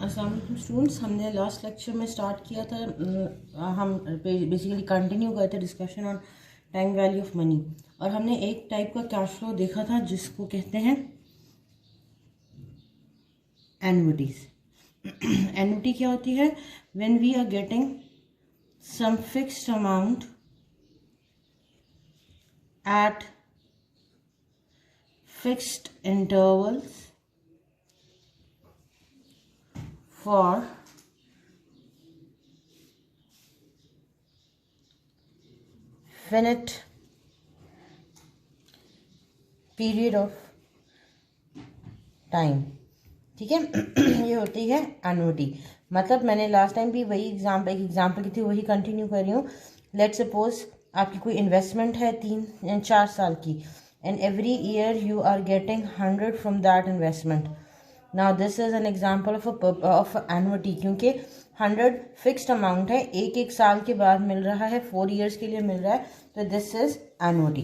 अस्सलाम वालेकुम स्टूडेंट्स, हमने लास्ट लेक्चर में स्टार्ट किया था। हम बेसिकली कंटिन्यू गए थे discussion on time value of money, और हमने एक टाइप का कैश फ्लो देखा था जिसको कहते हैं एन्युटीज। एन्युटी क्या होती है? When we are getting some fixed amount at fixed intervals for finite period of time। ठीक है। ये होती है एन्युटी। मतलब मैंने लास्ट टाइम भी वही एग्जाम्पल की थी, वही कंटिन्यू कर रही हूँ। लेट सपोज आपकी कोई इन्वेस्टमेंट है 3-4 साल की, and every year you are getting 100 from that investment. Now this is an example of annuity, क्योंकि 100 फिक्स्ड अमाउंट है, एक साल के बाद मिल रहा है, 4 ईयर्स के लिए मिल रहा है, तो दिस इज एन्युटी।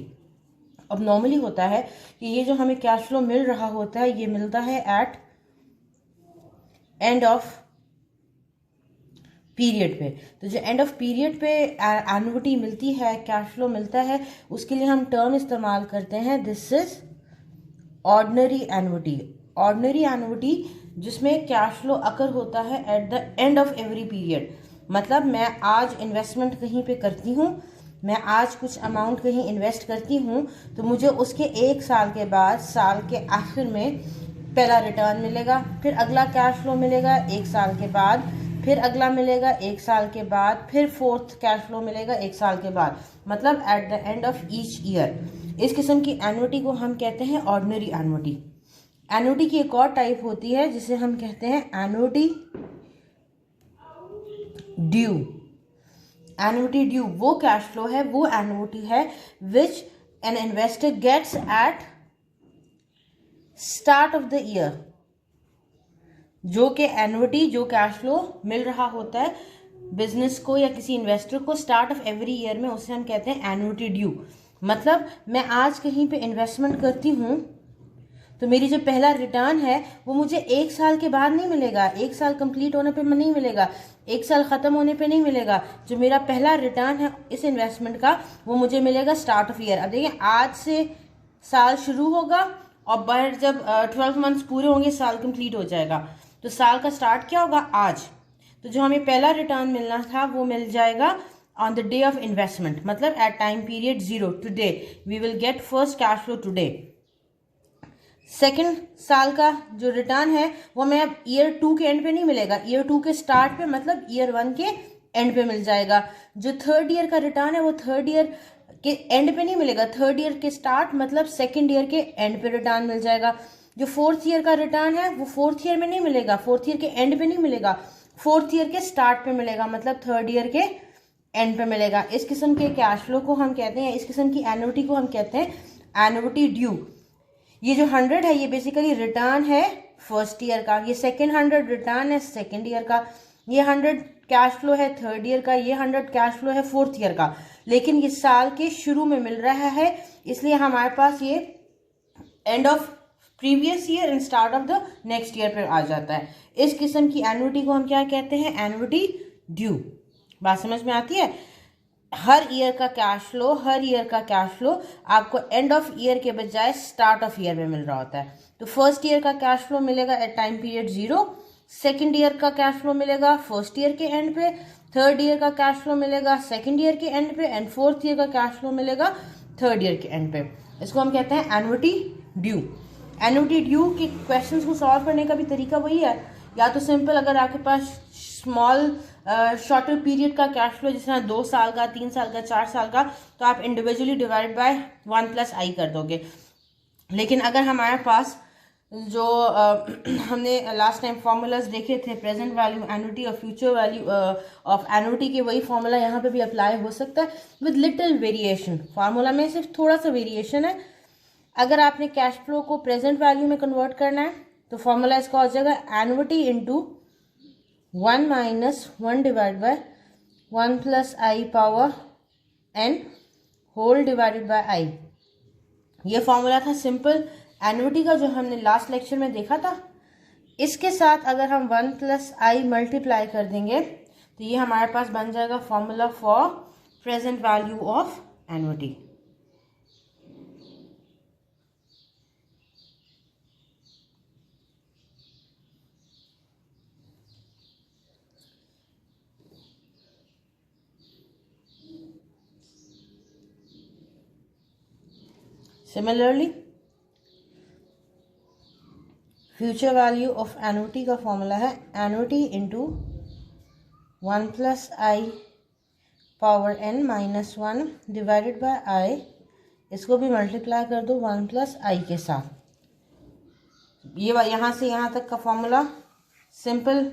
अब नॉर्मली होता है कि ये जो हमें कैश फ्लो मिल रहा होता है ये मिलता है एट एंड ऑफ पीरियड पे। तो जो एंड ऑफ पीरियड पे एन्युटी मिलती है, कैश फ्लो मिलता है, उसके लिए हम टर्म इस्तेमाल करते हैं this is ordinary annuity. Ordinary annuity जिसमें कैश फ्लो अकर होता है at the end of every period. मतलब मैं आज इन्वेस्टमेंट कहीं पे करती हूँ, मैं आज कुछ अमाउंट कहीं इन्वेस्ट करती हूँ, तो मुझे उसके 1 साल के बाद, साल के आखिर में पहला रिटर्न मिलेगा, फिर अगला कैश फ्लो मिलेगा 1 साल के बाद, फिर अगला मिलेगा 1 साल के बाद, फिर फोर्थ कैश फ्लो मिलेगा 1 साल के बाद, मतलब at the end of each year. इस किस्म की एन्युटी को हम कहते हैं ऑर्डिनरी एन्युटी। एन्युटी की एक और टाइप होती है जिसे हम कहते हैं एन्युटी ड्यू। एन्युटी ड्यू वो कैश फ्लो है, वो एन्युटी है which an investor gets at start of the year. जो कि एन्युटी, जो कैश फ्लो मिल रहा होता है बिजनेस को या किसी इन्वेस्टर को स्टार्ट ऑफ एवरी ईयर में, उसे हम कहते हैं एन्युटी ड्यू। मतलब मैं आज कहीं पे इन्वेस्टमेंट करती हूँ तो मेरी जो पहला रिटर्न है वो मुझे 1 साल के बाद नहीं मिलेगा, 1 साल कंप्लीट होने पे नहीं मिलेगा, 1 साल ख़त्म होने पे नहीं मिलेगा। जो मेरा पहला रिटर्न है इस इन्वेस्टमेंट का वो मुझे मिलेगा स्टार्ट ऑफ ईयर। अब देखिए, आज से साल शुरू होगा और बाहर जब 12 मंथ्स पूरे होंगे साल कंप्लीट हो जाएगा, तो साल का स्टार्ट क्या होगा? आज। तो जो हमें पहला रिटर्न मिलना था वो मिल जाएगा on the day of investment, मतलब at time period 0, today we will get first cash flow today. Second साल का जो रिटर्न है वो हमें अब ईयर 2 के एंड पे नहीं मिलेगा, ईयर 2 के स्टार्ट पे, मतलब ईयर 1 के एंड पे मिल जाएगा। जो थर्ड ईयर का रिटर्न है वो थर्ड ईयर के एंड पे नहीं मिलेगा, थर्ड ईयर के स्टार्ट, मतलब सेकेंड ईयर के एंड पे रिटर्न मिल जाएगा। जो फोर्थ ईयर का रिटर्न है वो फोर्थ ईयर में नहीं मिलेगा, फोर्थ ईयर के एंड पे नहीं मिलेगा, फोर्थ ईयर के स्टार्ट पे मिलेगा, मतलब थर्ड ईयर के एंड पे मिलेगा। इस किस्म के कैश फ्लो को हम कहते हैं, इस किस्म की एन्युटी को हम कहते हैं एन्युटी ड्यू। ये जो 100 है ये बेसिकली रिटर्न है फर्स्ट ईयर का, ये सेकेंड 100 रिटर्न है सेकेंड ईयर का, ये 100 कैश फ्लो है थर्ड ईयर का, ये 100 कैश फ्लो है फोर्थ ईयर का, लेकिन ये साल के शुरू में मिल रहा है, इसलिए हमारे पास ये end of previous year and start of the next year पर आ जाता है। इस किस्म की एन्युटी को हम क्या कहते हैं? Annuity due. बात समझ में आती है? हर ईयर का कैश फ्लो, हर ईयर का कैश फ्लो आपको एंड ऑफ ईयर के बजाय स्टार्ट ऑफ ईयर में मिल रहा होता है। तो फर्स्ट ईयर का कैश फ्लो मिलेगा at time period 0, second year का कैश फ्लो मिलेगा फर्स्ट ईयर के एंड पे, थर्ड ईयर का कैश फ्लो मिलेगा सेकेंड ईयर के एंड पे, एंड फोर्थ ईयर का कैश फ्लो मिलेगा थर्ड ईयर के एंड पे। इसको हम कहते हैं एन्युटी ड्यू। एन्युटी ड्यू के क्वेश्चंस को सॉल्व करने का भी तरीका वही है, या तो सिंपल, अगर आपके पास स्मॉल शॉर्टर पीरियड का कैश फ्लो जिस तरह 2 साल का, 3 साल का, 4 साल का, तो आप इंडिविजुअली डिवाइड बाय 1 + i कर दोगे। लेकिन अगर हमारे पास जो हमने लास्ट टाइम फार्मूलाज देखे थे, प्रेजेंट वैल्यू एन्युटी और फ्यूचर वैल्यू ऑफ एन्युटी के, वही फार्मूला यहाँ पे भी अप्लाई हो सकता है विद लिटिल वेरिएशन। फार्मूला में सिर्फ थोड़ा सा वेरिएशन है। अगर आपने कैश फ्लो को प्रेजेंट वैल्यू में कन्वर्ट करना है तो फार्मूला इसका हो जाएगा annuity into 1 - 1 divide by 1 + i power n whole divided by i। ये फॉर्मूला था सिंपल एन्युटी का जो हमने लास्ट लेक्चर में देखा था। इसके साथ अगर हम 1 प्लस आई मल्टीप्लाई कर देंगे तो ये हमारे पास बन जाएगा formula for present value of annuity. Similarly future value of annuity का फॉर्मूला है annuity into 1 plus i power n minus 1 divided by i, इसको भी मल्टीप्लाई कर दो 1 प्लस आई के साथ। ये यहाँ से यहाँ तक का फॉर्मूला सिंपल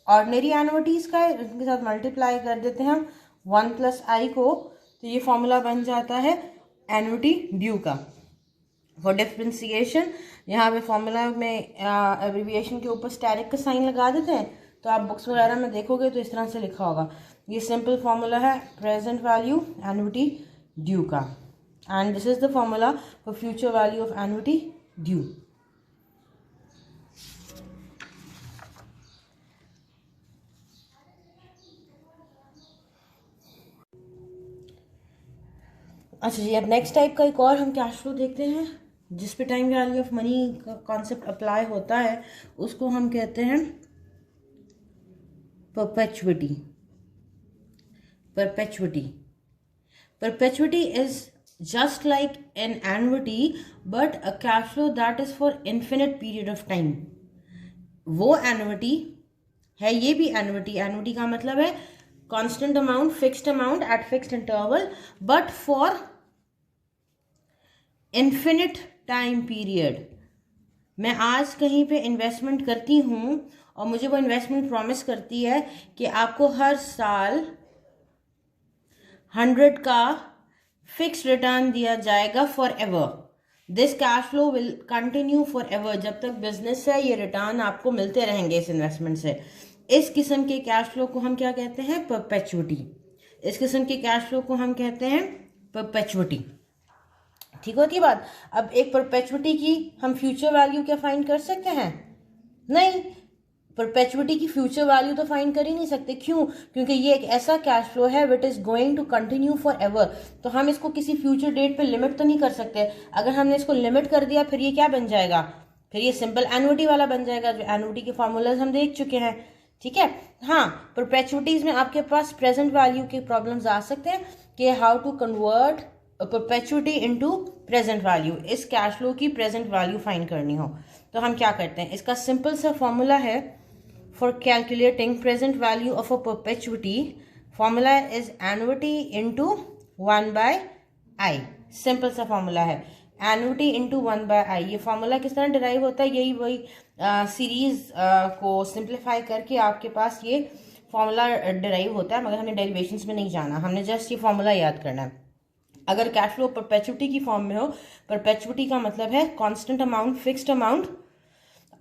ऑर्डिनरी एन्युटीज का है, इसके साथ मल्टीप्लाई कर देते हैं हम 1 प्लस आई को, तो ये फॉर्मूला बन जाता है एन्युटी ड्यू का। फॉर डिफ्रेंसिएशन यहाँ पे फॉर्मूला में एब्रिविएशन के ऊपर स्टेरिक का साइन लगा देते हैं, तो आप बुक्स वगैरह में देखोगे तो इस तरह से लिखा होगा। ये सिंपल फॉर्मूला है प्रेजेंट वैल्यू एन्युटी ड्यू का, and this is the formula for future value of annuity due. अच्छा जी, अब नेक्स्ट टाइप का एक और हम कैश फ्लो देखते हैं जिस पे टाइम वैल्यू ऑफ मनी का कॉन्सेप्ट अप्लाई होता है, उसको हम कहते हैं perpetuity. Perpetuity is just like an annuity but a cash flow that is for infinite period of time. वो एन्युटी है, ये भी एन्युटी। एन्युटी का मतलब है constant amount, fixed amount at fixed interval, but for infinite time period। मैं आज कहीं पे इन्वेस्टमेंट करती हूँ और मुझे वो इन्वेस्टमेंट प्रॉमिस करती है कि आपको हर साल 100 का फिक्स्ड रिटर्न दिया जाएगा for ever. This cash flow will continue for ever, जब तक बिजनेस है ये रिटर्न आपको मिलते रहेंगे इस इन्वेस्टमेंट से। इस किस्म के कैश फ्लो को हम क्या कहते हैं? परपेचुइटी। इस किस्म के कैश फ्लो को हम कहते हैं परपेचुइटी। ठीक होती है बात। अब एक परपेचुइटी की हम फ्यूचर वैल्यू क्या फाइंड कर सकते हैं? नहीं, परपेचुइटी की फ्यूचर वैल्यू तो फाइंड कर ही नहीं सकते। क्यों? क्योंकि ये एक ऐसा कैश फ्लो है which is going to continue forever, तो हम इसको किसी फ्यूचर डेट पे लिमिट तो नहीं कर सकते। अगर हमने इसको लिमिट कर दिया फिर ये क्या बन जाएगा? फिर ये सिंपल एन्युटी वाला बन जाएगा, जो एन्युटी के फॉर्मूलाज हम देख चुके हैं। ठीक है। हाँ, परपेचुइटीज में आपके पास प्रेजेंट वैल्यू के प्रॉब्लम्स आ सकते हैं कि how to convert perpetuity into present value. इस कैश फ्लो की प्रेजेंट वैल्यू फाइंड करनी हो तो हम क्या करते हैं? इसका सिंपल सा फॉर्मूला है for calculating present value of a perpetuity. Formula is annuity into 1/i। Simple सा फॉर्मूला है एन्युटी इंटू 1/i। ये फॉर्मूला किस तरह डिराइव होता है? यही वही सीरीज को सिंप्लीफाई करके आपके पास ये फॉर्मूला डिराइव होता है, मगर हमें डेरिवेशंस में नहीं जाना, हमने जस्ट ये फॉर्मूला याद करना है। अगर कैश फ्लो परपेचुइटी की फॉर्म में हो, परपेचुइटी का मतलब है constant amount, fixed amount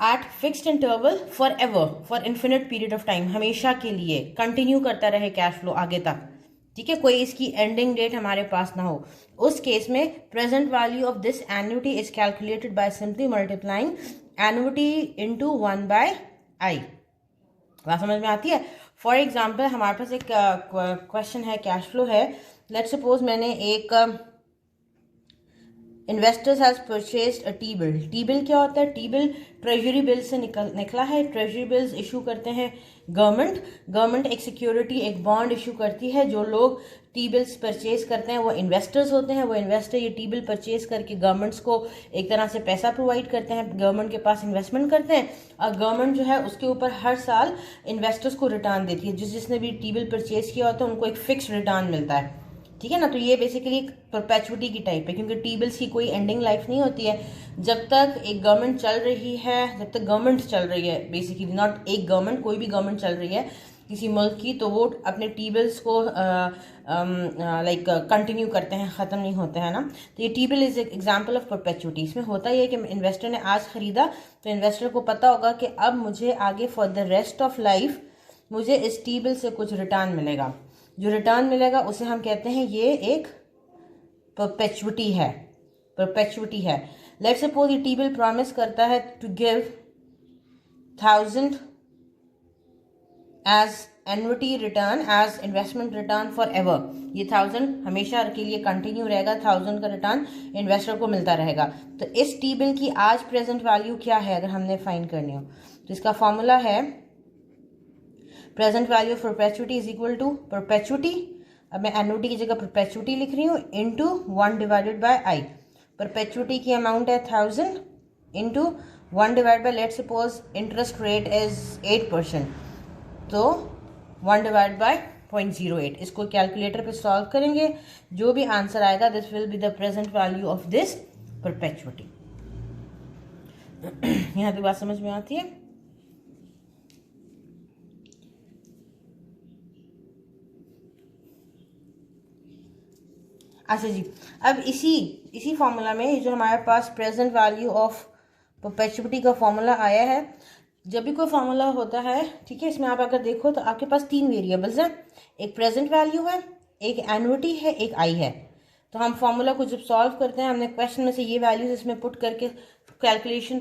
at fixed interval for ever, for infinite period of time, हमेशा के लिए कंटिन्यू करता रहे कैश फ्लो आगे तक। ठीक है, कोई इसकी एंडिंग डेट हमारे पास ना हो। उस केस में present value of this annuity is calculated by simply multiplying annuity into 1/i। बात समझ में आती है? फॉर एग्जाम्पल हमारे पास एक क्वेश्चन है, कैश फ्लो है। लेट्स सपोज मैंने एक investors has purchased a T bill. T bill क्या होता है? टी बिल ट्रेजरी बिल से निकला है। ट्रेजरी बिल्स इशू करते हैं गवर्नमेंट एक सिक्योरिटी, एक बॉन्ड इशू करती है। जो लोग टी बिल्स परचेज करते हैं वो इन्वेस्टर्स होते हैं। वो इन्वेस्टर ये टी बिल परचेज करके गवर्नमेंट्स को एक तरह से पैसा प्रोवाइड करते हैं, गवर्नमेंट के पास इन्वेस्टमेंट करते हैं, और गवर्नमेंट जो है उसके ऊपर हर साल इन्वेस्टर्स को रिटर्न देती है। जिसने भी टी बिल परचेज किया होता है उनको एक फिक्स रिटर्न मिलता है। ठीक है ना? तो ये बेसिकली एक परपेचुइटी की टाइप है, क्योंकि टी बिल्स की कोई एंडिंग लाइफ नहीं होती है। जब तक एक गवर्नमेंट चल रही है, जब तक गवर्नमेंट चल रही है, बेसिकली नॉट एक गवर्नमेंट, कोई भी गवर्नमेंट चल रही है किसी मुल्क की, तो वो अपने टी बिल्स को लाइक कंटिन्यू करते हैं, ख़त्म नहीं होते हैं ना। तो ये T bill is example of perpetuity. इसमें होता ही है कि इन्वेस्टर ने आज ख़रीदा तो इन्वेस्टर को पता होगा कि अब मुझे आगे for the rest of life मुझे इस टी बिल से कुछ रिटर्न मिलेगा। जो रिटर्न मिलेगा उसे हम कहते हैं ये एक परपेचुइटी है। लेट्स सपोज ये टी बिल प्रॉमिस करता है to give 1000 as annuity return, as investment return forever. ये 1000 हमेशा के लिए कंटिन्यू रहेगा, 1000 का रिटर्न इन्वेस्टर को मिलता रहेगा। तो इस टी बिल की आज प्रेजेंट वैल्यू क्या है अगर हमने फाइंड करनी हो, तो इसका फॉर्मूला है present value of perpetuity is equal to perpetuity, अब मैं एन्युटी की जगह परपेचुटी लिख रही हूँ, into 1 divided by I. Perpetuity की अमाउंट है 1000 into 1 divide by, let suppose interest rate is 8%, तो 1 डिवाइड बाय 0.08। इसको कैलकुलेटर पे सॉल्व करेंगे, जो भी आंसर आएगा this will be the present value of this perpetuity. यहाँ तक बात समझ में आती है? अच्छा जी, अब इसी फॉर्मूला में जो हमारे पास प्रेजेंट वैल्यू ऑफ परपेचुटी का फॉर्मूला आया है, जब भी कोई फॉर्मूला होता है, ठीक है, इसमें आप अगर देखो तो आपके पास 3 वेरिएबल्स हैं, एक प्रेजेंट वैल्यू है, एक एन्युटी है, एक आई है। तो हम फॉर्मूला को जब सॉल्व करते हैं, हमने क्वेश्चन में से ये वैल्यूज इसमें पुट करके कैलकुलेशन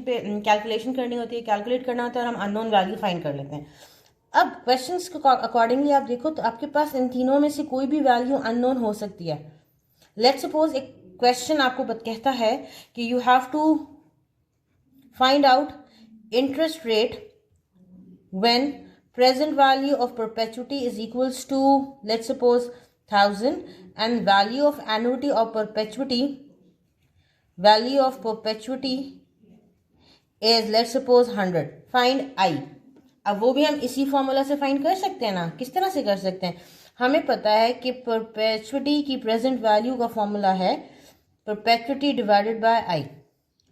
करनी होती है, कैलकुलेट करना होता है, और हम अननोन वैल्यू फाइंड कर लेते हैं। अब क्वेश्चंस को अकॉर्डिंगली आप देखो तो आपके पास इन तीनों में से कोई भी वैल्यू अननोन हो सकती है। लेट्स सपोज एक क्वेश्चन आपको कहता है कि you have to find out interest rate when present value of perpetuity is equals to, let's suppose 1000, and value of annuity of perpetuity is, let's suppose 100. find I। अब वो भी हम इसी फॉर्मूला से फाइंड कर सकते हैं ना। किस तरह से कर सकते हैं? हमें पता है कि परपेचुटी की प्रेजेंट वैल्यू का फॉर्मूला है परपेचुटी डिवाइडेड बाय आई।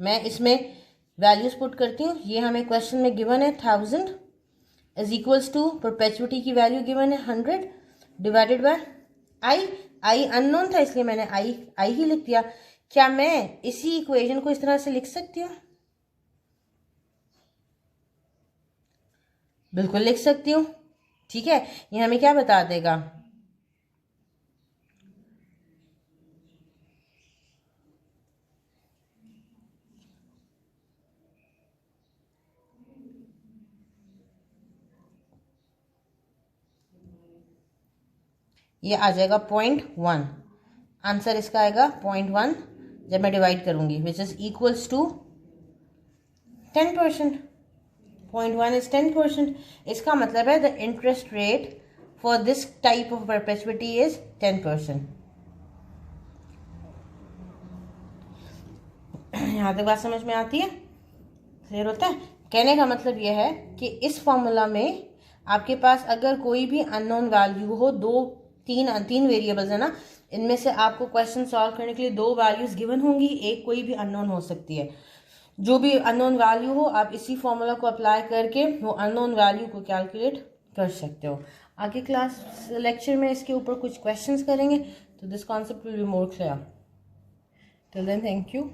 मैं इसमें वैल्यूज पुट करती हूँ, ये हमें क्वेश्चन में गिवन है 1000 इज इक्वल्स टू परपेचुटी की वैल्यू गिवन है 100 divided by I. I unknown था इसलिए मैंने आई ही लिख दिया। क्या मैं इसी इक्वेशन को इस तरह से लिख सकती हूँ? बिल्कुल लिख सकती हूँ, ठीक है। ये हमें क्या बता देगा? ये आ जाएगा 0.1। आंसर इसका आएगा 0.1 जब मैं डिवाइड करूंगी, which is equals to 10%। 0.1 is 10%। इसका मतलब है the interest rate for this type of perpetuity is 10%। यहाँ तक बात समझ में आती है? क्लियर होता है? कहने का मतलब यह है कि इस फॉर्मूला में आपके पास अगर कोई भी अननोन वैल्यू हो, तीन वेरिएबल्स है ना, इनमें से आपको क्वेश्चन सॉल्व करने के लिए 2 वैल्यूज गिवन होंगी, एक कोई भी अननोन हो सकती है। जो भी अननोन वैल्यू हो आप इसी फॉर्मूला को अप्लाई करके वो अननोन वैल्यू को कैलकुलेट कर सकते हो। आगे क्लास लेक्चर में इसके ऊपर कुछ क्वेश्चंस करेंगे, तो this concept will be more clear. Till then thank you.